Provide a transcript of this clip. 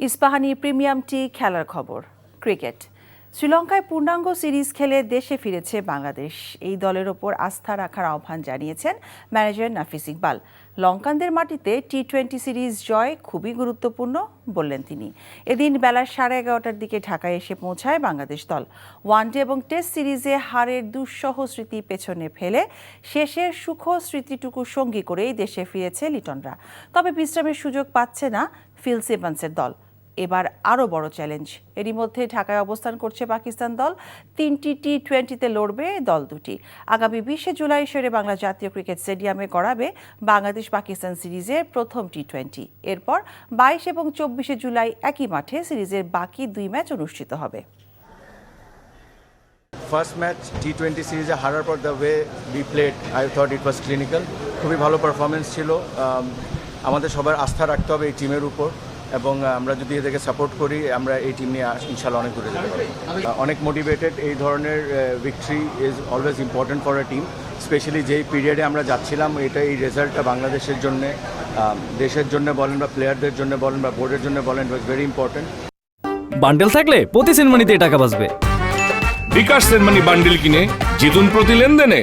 Ispahani premium টি খেলার খবর। Cricket. শ্রীলঙ্কায় পূর্ণাঙ্গ সিরিজ খেলে দেশে ফিরেছে বাংলাদেশ। এই দলের ওপর আস্থা রাখার আহ্বান জানিয়েছেন ম্যানেজার নাফিস ইকবাল। লঙ্কানদের মাটিতে টি-20 সিরিজ জয় খুবই গুরুত্বপূর্ণ বললেন তিনি। এদিন বেলা 11:30টার দিকে ঢাকায় এসে পৌঁছায় বাংলাদেশ দল। ওয়ানডে এবং টেস্ট সিরিজে হারের দুঃসহ স্মৃতি পেছনে ফেলে শেষের সুখ স্মৃতিটুকু সঙ্গী করেই দেশে ফিরেছে লিটনরা। তবে বিশ্রামের সুযোগ পাচ্ছে না ফিল সিমন্সের দল। এবার আরও বড় চ্যালেঞ্জ। এরই মধ্যে ঢাকায় অবস্থান করছে পাকিস্তান দল। 3টি টি-20তে লড়বে দল দুটি। আগামী 20শে জুলাই শেরে বাংলা জাতীয় ক্রিকেট স্টেডিয়ামে গড়াবে বাংলাদেশ পাকিস্তান সিরিজের প্রথম টি-20। এরপর 22 এবং 24শে জুলাই একই মাঠে সিরিজের বাকি 2 ম্যাচ অনুষ্ঠিত হবে। ফার্স্ট ম্যাচ টি-20 সিরিজে হারার পর the way we played, I thought it was clinical. খুবই ভালো পারফরমেন্স ছিল। আমাদের সবার আস্থা রাখতে হবে এই টিমের উপর, এবং আমরা যদি এদেরকে সাপোর্ট করি আমরা এই টিম নিয়ে ইনশাল্লাহ অনেক দূরে যেতে পারি। অনেক মোটিভেটেড। এই ধরনের victory is always important for a team, specially যেই পিরিয়ডে আমরা যাচ্ছিলাম। এই রেজাল্টটা বাংলাদেশের জন্য, দেশের জন্য বলেন বা প্লেয়ারদের জন্য বলেন বা বোর্ডের জন্য বলেন, ইট ওয়াজ ভেরি ইম্পর্টেন্ট। বান্ডেল থাকলে প্রতি সেনমানিতে টাকা বাঁচবে। বিকাশ সেনমানি বান্ডেল কিনে জিতুন প্রতি লেনদেনে।